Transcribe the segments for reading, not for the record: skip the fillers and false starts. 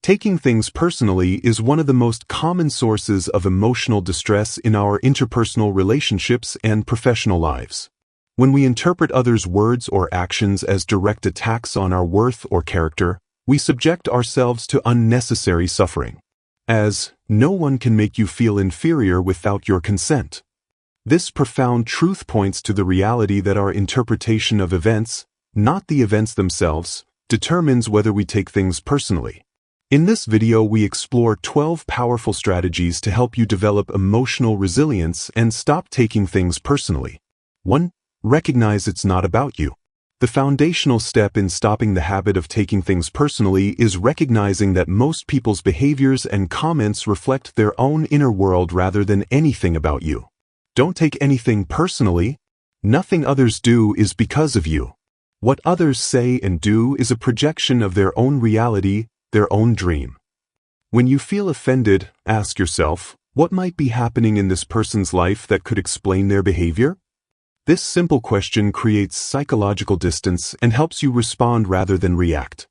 Taking things personally is one of the most common sources of emotional distress in our interpersonal relationships and professional lives. When we interpret others' words or actions as direct attacks on our worth or character, we subject ourselves to unnecessary suffering. As, no one can make you feel inferior without your consent. This profound truth points to the reality that our interpretation of events, not the events themselves, determines whether we take things personally. In this video, we explore 12 powerful strategies to help you develop emotional resilience and stop taking things personally. 1. Recognize it's not about you. The foundational step in stopping the habit of taking things personally is recognizing that most people's behaviors and comments reflect their own inner world rather than anything about you. Don't take anything personally. Nothing others do is because of you. What others say and do is a projection of their own reality, their own dream. When you feel offended, ask yourself, what might be happening in this person's life that could explain their behavior? This simple question creates psychological distance and helps you respond rather than react.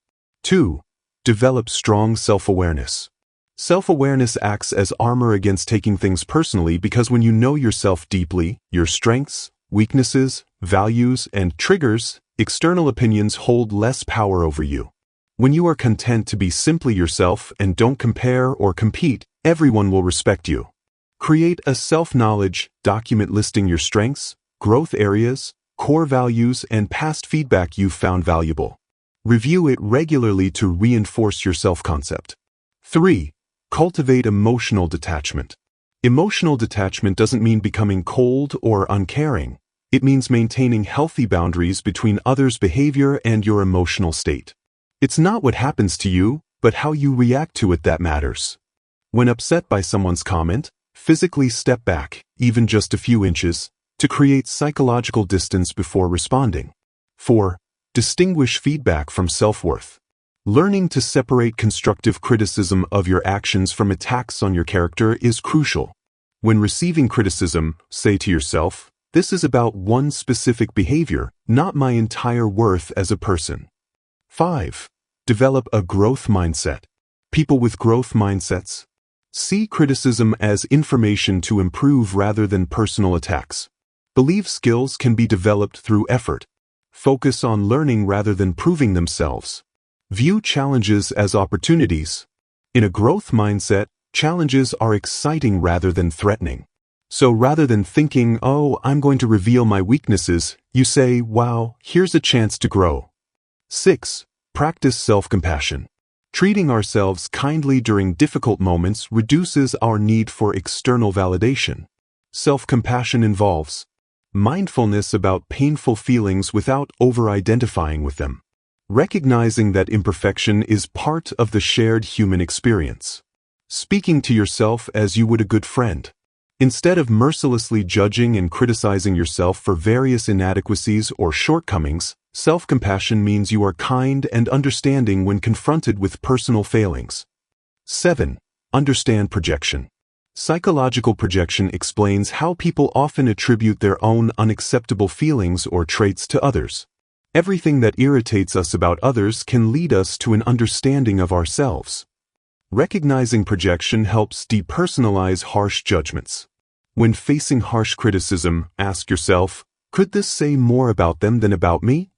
2. Develop strong self-awareness. Self-awareness acts as armor against taking things personally because when you know yourself deeply, your strengths, weaknesses, values, and triggers, external opinions hold less power over you. When you are content to be simply yourself and don't compare or compete, everyone will respect you. Create a self-knowledge document listing your strengths, growth areas, core values, and past feedback you've found valuable. Review it regularly to reinforce your self-concept. 3. Cultivate emotional detachment. Emotional detachment doesn't mean becoming cold or uncaring. It means maintaining healthy boundaries between others' behavior and your emotional state. It's not what happens to you, but how you react to it that matters. When upset by someone's comment, physically step back, even just a few inches, to create psychological distance before responding. 4. Distinguish feedback from self-worth. Learning to separate constructive criticism of your actions from attacks on your character is crucial. When receiving criticism, say to yourself, this is about one specific behavior, not my entire worth as a person. 5. Develop a growth mindset. People with growth mindsets see criticism as information to improve rather than personal attacks. Believe skills can be developed through effort. Focus on learning rather than proving themselves. View challenges as opportunities. In a growth mindset, challenges are exciting rather than threatening. So rather than thinking, oh, I'm going to reveal my weaknesses, you say, wow, here's a chance to grow. 6. Practice self-compassion. Treating ourselves kindly during difficult moments reduces our need for external validation. Self-compassion involves mindfulness about painful feelings without over-identifying with them. Recognizing that imperfection is part of the shared human experience. Speaking to yourself as you would a good friend. Instead of mercilessly judging and criticizing yourself for various inadequacies or shortcomings, self-compassion means you are kind and understanding when confronted with personal failings. 7. Understand projection. Psychological projection explains how people often attribute their own unacceptable feelings or traits to others. Everything that irritates us about others can lead us to an understanding of ourselves. Recognizing projection helps depersonalize harsh judgments. When facing harsh criticism, ask yourself, could this say more about them than about me?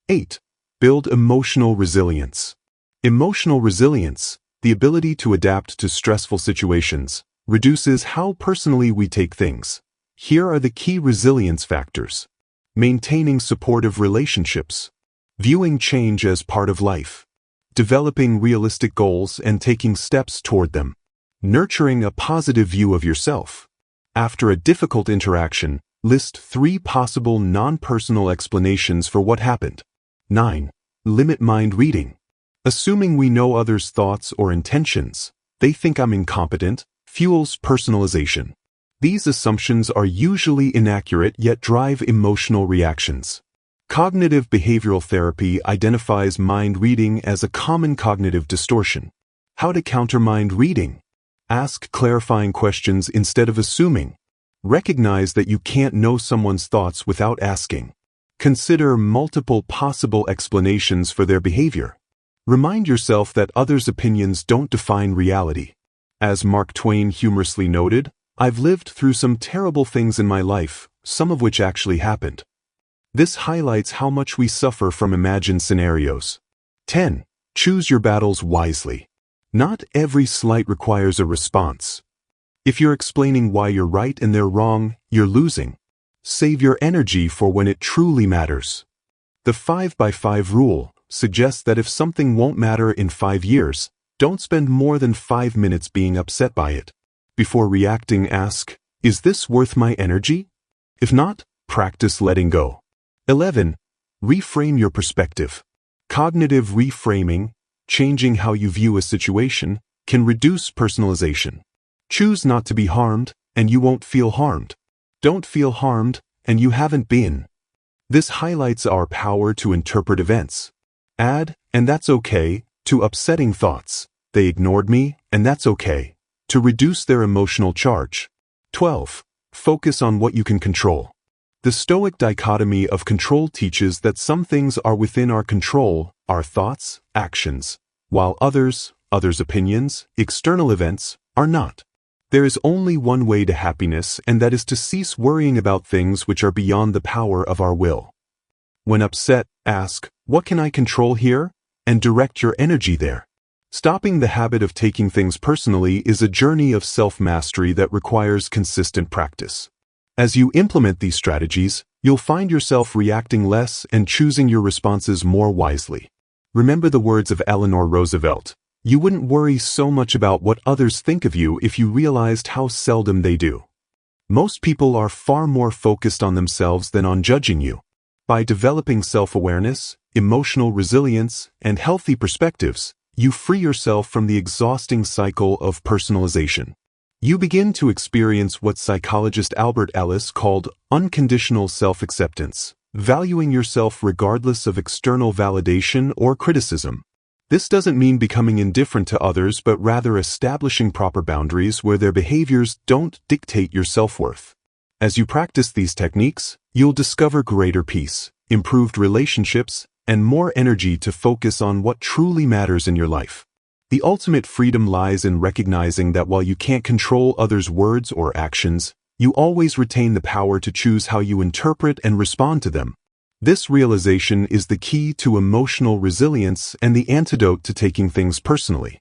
8. Build emotional resilience. Emotional resilience, the ability to adapt to stressful situations, reduces how personally we take things. Here are the key resilience factors. Maintaining supportive relationships. Viewing change as part of life. Developing realistic goals and taking steps toward them. Nurturing a positive view of yourself. After a difficult interaction, list 3 possible non-personal explanations for what happened. 9. Limit mind reading. Assuming we know others' thoughts or intentions, they think I'm incompetent, fuels personalization. These assumptions are usually inaccurate yet drive emotional reactions. Cognitive behavioral therapy identifies mind reading as a common cognitive distortion. How to counter mind reading? Ask clarifying questions instead of assuming. Recognize that you can't know someone's thoughts without asking. Consider multiple possible explanations for their behavior. Remind yourself that others' opinions don't define reality. As Mark Twain humorously noted, "I've lived through some terrible things in my life, some of which actually happened." This highlights how much we suffer from imagined scenarios. 10. Choose your battles wisely. Not every slight requires a response. If you're explaining why you're right and they're wrong, you're losing. Save your energy for when it truly matters. The 5x5 rule suggests that if something won't matter in 5 years, don't spend more than 5 minutes being upset by it. Before reacting, ask, "Is this worth my energy?" If not, practice letting go. 11. Reframe your perspective. Cognitive reframing, changing how you view a situation, can reduce personalization. Choose not to be harmed, and you won't feel harmed. Don't feel harmed, and you haven't been. This highlights our power to interpret events. Add, "and that's okay," to upsetting thoughts. "They ignored me, and that's okay," to reduce their emotional charge. 12. Focus on what you can control. The Stoic dichotomy of control teaches that some things are within our control, our thoughts, actions, while others' opinions, external events, are not. There is only one way to happiness, and that is to cease worrying about things which are beyond the power of our will. When upset, ask, "What can I control here?" and direct your energy there. Stopping the habit of taking things personally is a journey of self-mastery that requires consistent practice. As you implement these strategies, you'll find yourself reacting less and choosing your responses more wisely. Remember the words of Eleanor Roosevelt, "You wouldn't worry so much about what others think of you if you realized how seldom they do." Most people are far more focused on themselves than on judging you. By developing self-awareness, emotional resilience, and healthy perspectives, you free yourself from the exhausting cycle of personalization. You begin to experience what psychologist Albert Ellis called unconditional self-acceptance, valuing yourself regardless of external validation or criticism. This doesn't mean becoming indifferent to others, but rather establishing proper boundaries where their behaviors don't dictate your self-worth. As you practice these techniques, you'll discover greater peace, improved relationships, and more energy to focus on what truly matters in your life. The ultimate freedom lies in recognizing that while you can't control others' words or actions, you always retain the power to choose how you interpret and respond to them. This realization is the key to emotional resilience and the antidote to taking things personally.